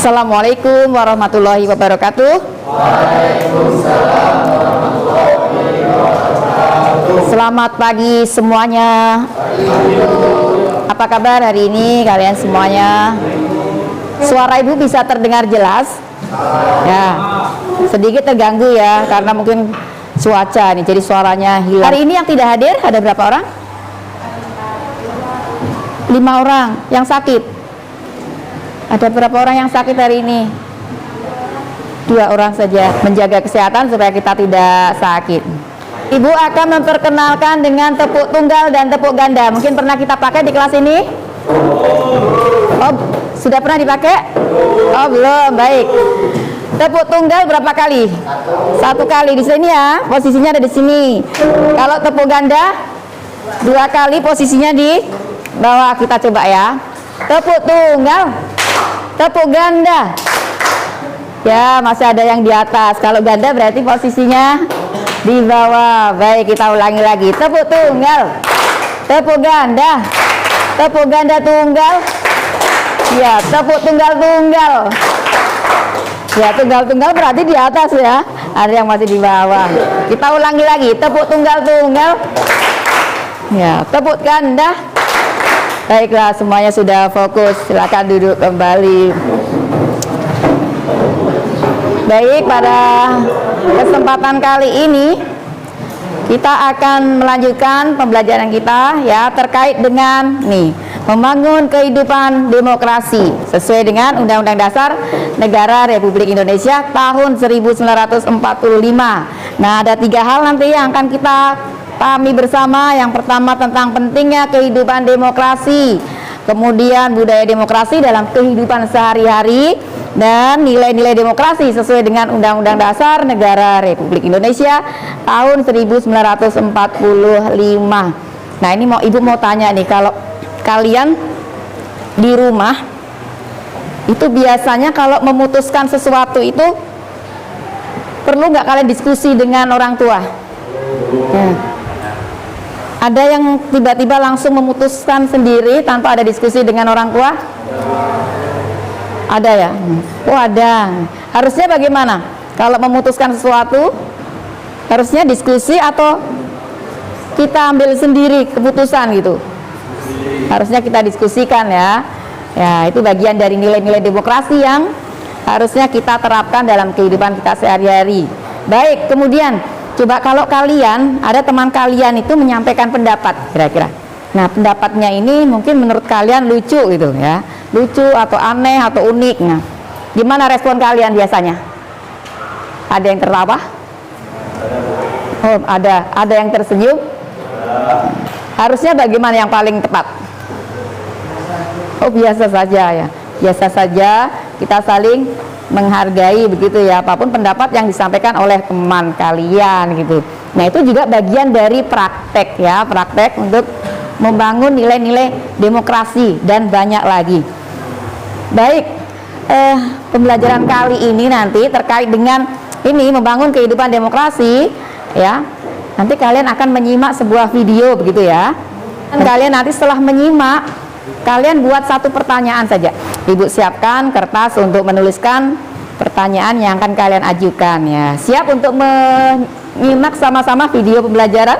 Assalamualaikum warahmatullahi wabarakatuh. Waalaikumsalam warahmatullahi wabarakatuh. Selamat pagi semuanya. Apa kabar hari ini kalian semuanya? Suara ibu bisa terdengar jelas? Ya, sedikit terganggu ya karena mungkin cuaca nih, jadi suaranya hilang. Hari ini yang tidak hadir ada berapa orang? 5 orang yang sakit. Ada berapa orang yang sakit hari ini? 2 orang saja. Menjaga kesehatan supaya kita tidak sakit. Ibu akan memperkenalkan dengan tepuk tunggal dan tepuk ganda. Mungkin pernah kita pakai di kelas ini? Oh, sudah pernah dipakai? Oh, belum. Baik. Tepuk tunggal berapa kali? 1 kali di sini ya. Posisinya ada di sini. Kalau tepuk ganda 2 kali, posisinya di bawah. Kita coba ya. Tepuk tunggal, tepuk ganda. Ya, masih ada yang di atas. Kalau ganda berarti posisinya di bawah. Baik, kita ulangi lagi. Tepuk tunggal, tepuk ganda, tepuk ganda tunggal. Ya, tepuk tunggal tunggal. Ya, tunggal tunggal berarti di atas ya. Ada yang masih di bawah. Kita ulangi lagi. Tepuk tunggal tunggal. Ya, tepuk ganda. Baiklah, semuanya sudah fokus. Silakan duduk kembali. Baik, pada kesempatan kali ini kita akan melanjutkan pembelajaran kita ya terkait dengan membangun kehidupan demokrasi sesuai dengan Undang-Undang Dasar Negara Republik Indonesia tahun 1945. Nah, ada 3 hal nanti yang akan kita pahami bersama. Yang pertama tentang pentingnya kehidupan demokrasi, kemudian budaya demokrasi dalam kehidupan sehari-hari, dan nilai-nilai demokrasi sesuai dengan Undang-Undang Dasar Negara Republik Indonesia tahun 1945. Nah, ini ibu mau tanya nih, kalau kalian di rumah itu biasanya kalau memutuskan sesuatu itu perlu nggak kalian diskusi dengan orang tua? Ada yang tiba-tiba langsung memutuskan sendiri tanpa ada diskusi dengan orang tua? Ada ya? Oh, ada. Harusnya bagaimana? Kalau memutuskan sesuatu, harusnya diskusi atau kita ambil sendiri keputusan gitu? Harusnya kita diskusikan ya. Ya, itu bagian dari nilai-nilai demokrasi yang harusnya kita terapkan dalam kehidupan kita sehari-hari. Baik, kemudian coba kalau kalian, ada teman kalian itu menyampaikan pendapat kira-kira. Nah, pendapatnya ini mungkin menurut kalian lucu gitu ya. Lucu atau aneh atau unik. Nah, gimana respon kalian biasanya? Ada yang tertawa? Oh, ada yang tersenyum? Harusnya bagaimana yang paling tepat? Oh, biasa saja ya. Biasa saja, kita saling menghargai begitu ya, apapun pendapat yang disampaikan oleh teman kalian gitu. Nah, itu juga bagian dari praktek ya, praktek untuk membangun nilai-nilai demokrasi dan banyak lagi. Baik, pembelajaran kali ini nanti terkait dengan ini membangun kehidupan demokrasi ya. Nanti kalian akan menyimak sebuah video begitu ya. Dan kalian nanti setelah menyimak, kalian buat 1 pertanyaan saja. Ibu siapkan kertas untuk menuliskan pertanyaan yang akan kalian ajukan ya. Siap untuk menyimak sama-sama video pembelajaran?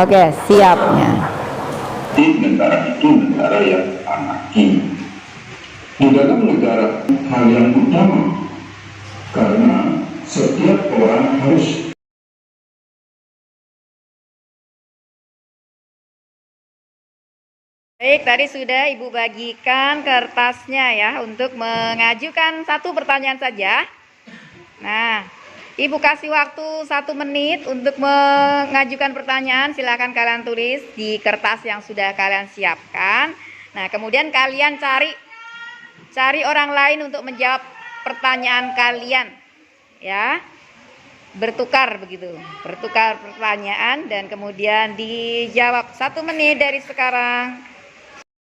Oke, siap ya. Negara itu negara yang anarki. Di dalam negara hal yang utama, karena setiap orang harus. Baik, tadi sudah Ibu bagikan kertasnya ya untuk mengajukan 1 pertanyaan saja. Nah, Ibu kasih waktu 1 menit untuk mengajukan pertanyaan. Silakan kalian tulis di kertas yang sudah kalian siapkan. Nah, kemudian kalian cari orang lain untuk menjawab pertanyaan kalian ya. Bertukar begitu, bertukar pertanyaan dan kemudian dijawab 1 menit dari sekarang.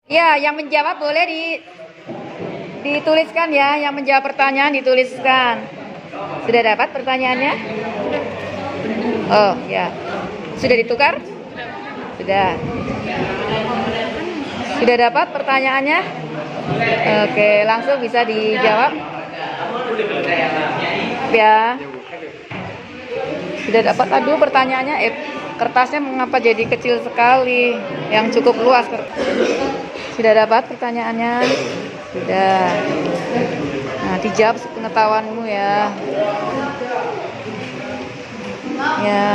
Ya, yang menjawab boleh dituliskan ya, yang menjawab pertanyaan dituliskan. Sudah dapat pertanyaannya? Oh ya, sudah ditukar? Sudah. Sudah dapat pertanyaannya? Oke, langsung bisa dijawab. Ya. Sudah dapat. Aduh, pertanyaannya kertasnya mengapa jadi kecil sekali? Yang cukup luas. Sudah dapat pertanyaannya? Sudah. Nah, dijawab sepengetahuanmu ya. Ya.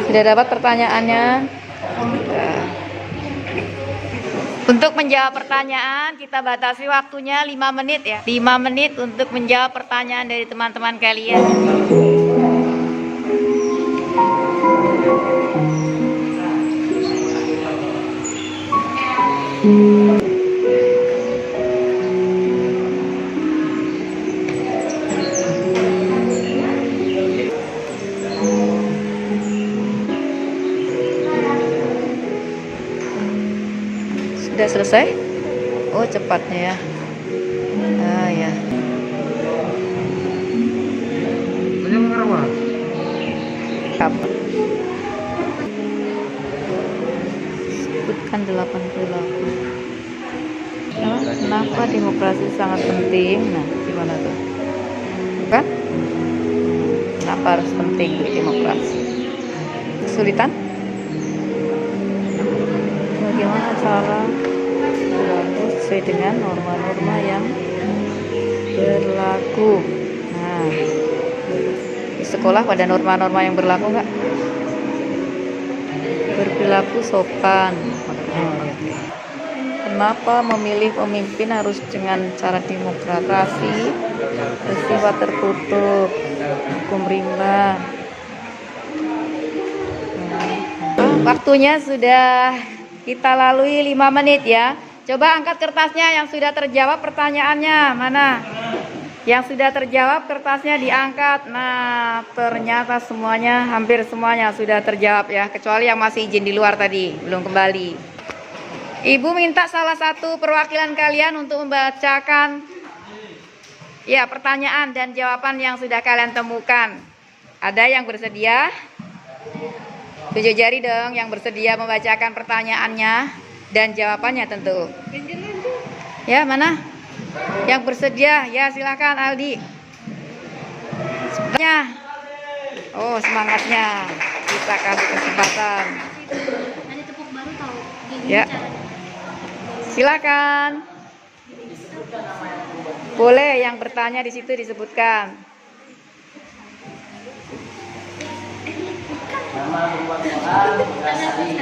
Sudah dapat pertanyaannya? Sudah. Untuk menjawab pertanyaan, kita batasi waktunya 5 menit ya. 5 menit untuk menjawab pertanyaan dari teman-teman kalian. Sudah selesai? Oh, cepatnya ya. Ah ya. Kapan? Sebutkan 8 perilaku. Kenapa demokrasi sangat penting? Nah, gimana tuh? Kan? Kenapa harus penting demokrasi? Kesulitan? Bagaimana cara berlaku sesuai dengan norma-norma yang berlaku? Nah, di sekolah pada norma-norma yang berlaku nggak? Berperilaku sopan. Kenapa memilih pemimpin harus dengan cara demokrasi, bersifat tertutup, hukum rimba? Waktunya sudah kita lalui 5 menit ya. Coba angkat kertasnya yang sudah terjawab pertanyaannya. Mana? Yang sudah terjawab kertasnya diangkat. Nah, ternyata semuanya, hampir semuanya sudah terjawab ya. Kecuali yang masih izin di luar tadi, belum kembali. Ibu minta salah satu perwakilan kalian untuk membacakan ya pertanyaan dan jawaban yang sudah kalian temukan. Ada yang bersedia? Tunjuk jari dong yang bersedia membacakan pertanyaannya dan jawabannya tentu. Ya, mana? Yang bersedia? Ya, silakan Aldi. Semangatnya. Oh, semangatnya. Kita kasih kesempatan. Ya. Silakan. Boleh yang bertanya di situ disebutkan. Nama berubah soal Rasali.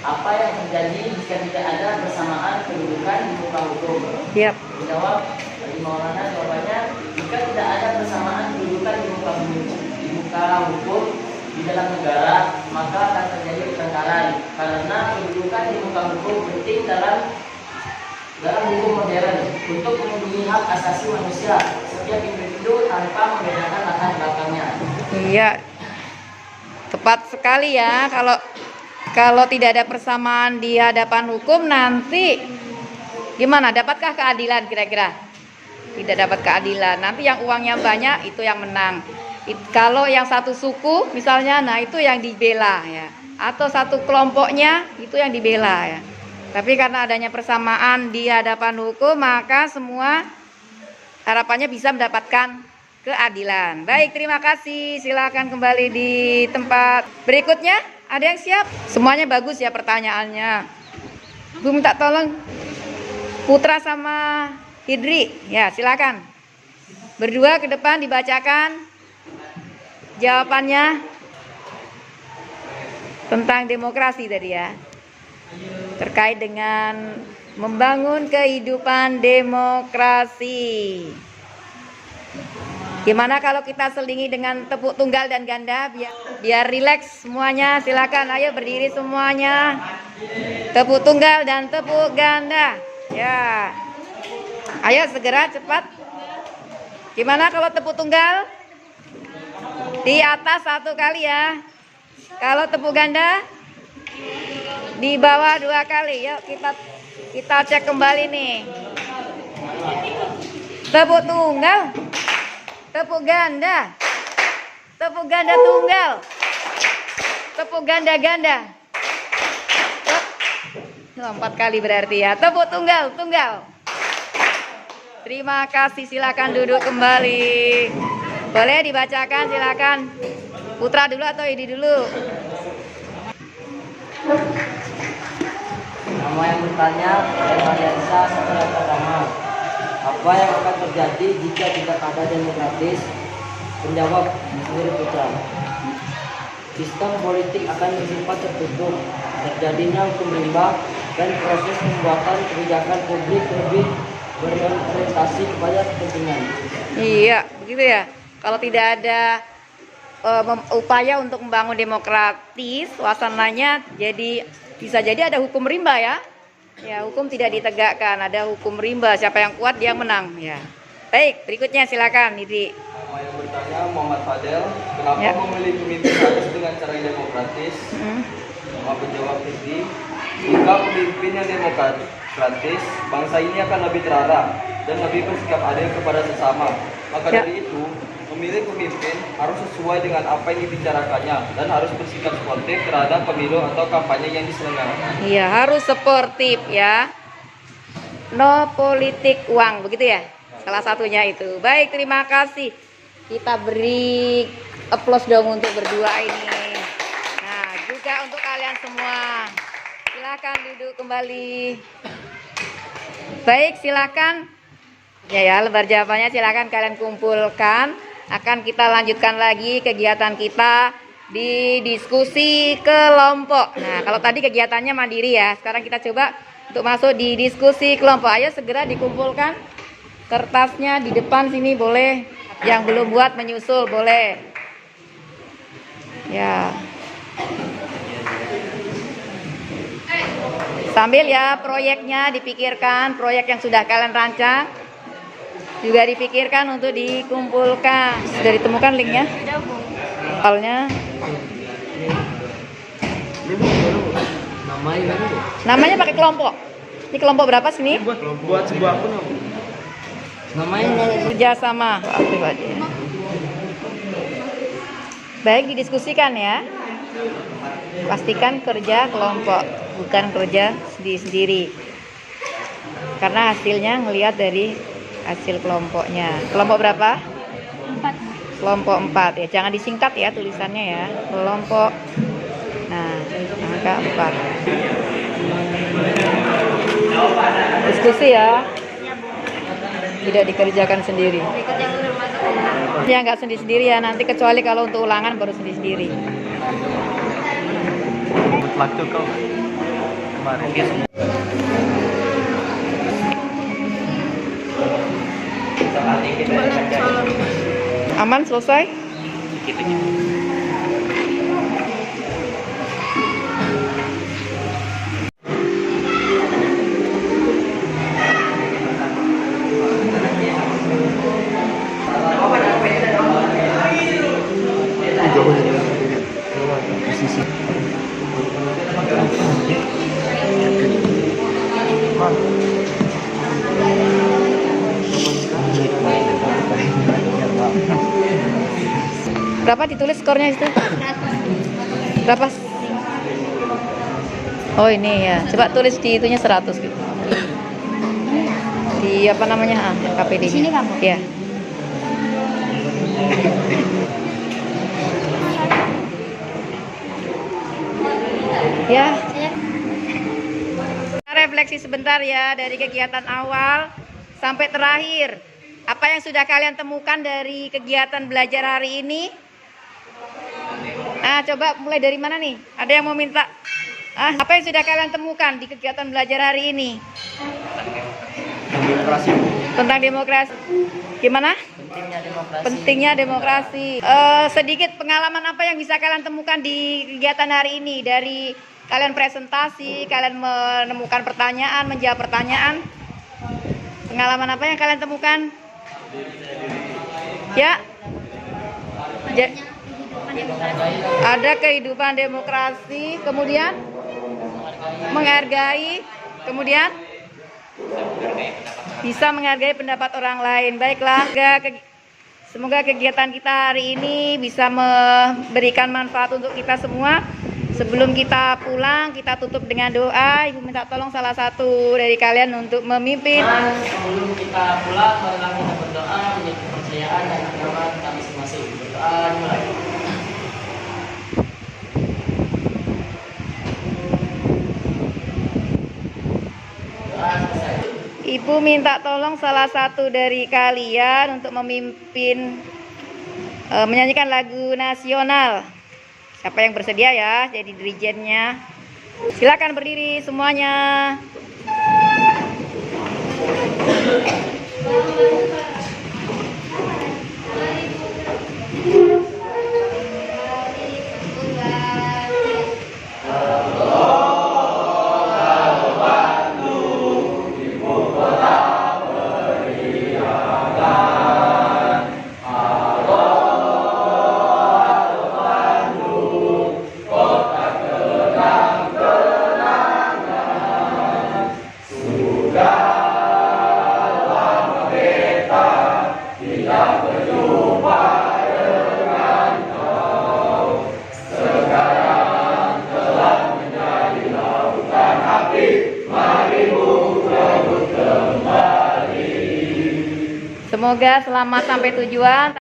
Apa yang terjadi jika tidak ada persamaan kedudukan di muka hukum? Yap. Dijawab dari Maulana, jawabannya jika tidak ada persamaan kedudukan di muka hukum di dalam negara, maka akan terjadi pertengkaran karena kedudukan di muka hukum penting dalam hukum modern untuk melindungi hak asasi manusia setiap individu tanpa membedakan latar belakangnya. Iya. Tepat sekali ya. Kalau tidak ada persamaan di hadapan hukum nanti gimana? Dapatkah keadilan kira-kira? Tidak dapat keadilan. Nanti yang uangnya banyak itu yang menang. Kalau yang satu suku misalnya, nah itu yang dibela ya. Atau satu kelompoknya itu yang dibela ya. Tapi karena adanya persamaan di hadapan hukum, maka semua harapannya bisa mendapatkan keadilan. Baik, terima kasih. Silakan kembali di tempat. Berikutnya, ada yang siap? Semuanya bagus ya pertanyaannya. Bu minta tolong Putra sama Hidri. Ya, silakan. Berdua ke depan dibacakan jawabannya tentang demokrasi tadi ya. Terkait dengan membangun kehidupan demokrasi. Gimana kalau kita selingi dengan tepuk tunggal dan ganda biar rileks semuanya. Silakan, ayo berdiri semuanya. Tepuk tunggal dan tepuk ganda. Ya. Ayo segera cepat. Gimana kalau tepuk tunggal? Di atas 1 kali ya. Kalau tepuk ganda di bawah 2 kali. Yuk kita cek kembali nih. Tepuk tunggal. Tepuk ganda. Tepuk ganda tunggal. Tepuk ganda-ganda. Oh, 4 kali berarti ya. Tepuk tunggal, tunggal. Terima kasih, silakan duduk kembali. Boleh dibacakan, silakan. Putra dulu atau Idi dulu? Nama yang bertanya, Mariansa, yang pertama. Apa yang akan terjadi jika tidak ada demokratis? Penjawab, sendiri Putra. Sistem politik akan bersifat tertutup, terjadinya hukum rimba, dan proses pembuatan kebijakan publik lebih berorientasi kepada kepentingan. Iya, begitu ya. Kalau tidak ada upaya untuk membangun demokratis, suasananya jadi bisa jadi ada hukum rimba ya. Ya, hukum tidak ditegakkan, ada hukum rimba. Siapa yang kuat dia menang. Ya. Baik, berikutnya silakan, Didi. Nama yang bertanya Muhammad Fadel, kenapa Ya. memilih pemimpin harus dengan cara yang demokratis? Nama penjawab Didi, jika pemimpin yang demokratis, bangsa ini akan lebih terarah dan lebih bersikap adil kepada sesama. Maka Ya. dari itu, memilih pemimpin harus sesuai dengan apa yang dibicarakannya dan harus bersikap sportif terhadap pemilu atau kampanye yang diselenggarakan. Iya, harus sportif ya. No politik uang, begitu ya? Salah satunya itu. Baik, terima kasih. Kita beri applause dong untuk berdua ini. Nah, juga untuk kalian semua. Silakan duduk kembali. Baik, silakan. Ya, lembar jawabannya silakan kalian kumpulkan. Akan kita lanjutkan lagi kegiatan kita di diskusi kelompok. Nah, kalau tadi kegiatannya mandiri ya, sekarang kita coba untuk masuk di diskusi kelompok. Ayo segera dikumpulkan kertasnya di depan sini, boleh. Yang belum buat menyusul boleh. Ya. Sambil ya proyeknya dipikirkan, proyek yang sudah kalian rancang juga dipikirkan untuk dikumpulkan. Sudah ditemukan linknya? Soalnya namanya pakai kelompok. Ini kelompok berapa sini? Buat sebuah akun. Namanya Kerjasama. Baik, didiskusikan ya. Pastikan kerja kelompok, bukan kerja sendiri-sendiri. Karena hasilnya ngelihat dari hasil kelompoknya. Kelompok berapa? 4. Kelompok 4 ya. Jangan disingkat ya tulisannya ya. Kelompok. Nah, angka 4. Diskusi ya. Tidak dikerjakan sendiri. Ya nggak sendiri-sendiri ya. Nanti kecuali kalau untuk ulangan baru sendiri-sendiri. Waktu kau kemarin. Aman, selesai? Berapa ditulis skornya itu? Berapa? Oh ini ya. Coba tulis di itunya 100 gitu. Di apa namanya? KPD-nya. Di sini kamu? Ya. Ya. Refleksi sebentar ya dari kegiatan awal sampai terakhir. Apa yang sudah kalian temukan dari kegiatan belajar hari ini? Coba mulai dari mana nih? Ada yang mau minta? Apa yang sudah kalian temukan di kegiatan belajar hari ini? Demokrasi. Tentang demokrasi. Gimana? pentingnya demokrasi. Pentingnya demokrasi. Sedikit pengalaman apa yang bisa kalian temukan di kegiatan hari ini? Dari kalian presentasi, kalian menemukan pertanyaan, menjawab pertanyaan. Pengalaman apa yang kalian temukan? Ya. Ada kehidupan demokrasi, kemudian menghargai, kemudian bisa menghargai pendapat orang lain. Baiklah, semoga kegiatan kita hari ini bisa memberikan manfaat untuk kita semua. Sebelum kita pulang, kita tutup dengan doa. Ibu minta tolong salah satu dari kalian untuk memimpin. Dan sebelum kita pulang, marilah kita berdoa menjadi kepercayaan dan agama kita masing-masing. Berdoa dimulai. Doa selesai. Ibu minta tolong salah satu dari kalian untuk memimpin menyanyikan lagu nasional. Siapa yang bersedia ya jadi dirijennya? Silakan berdiri semuanya. Semoga selamat sampai tujuan.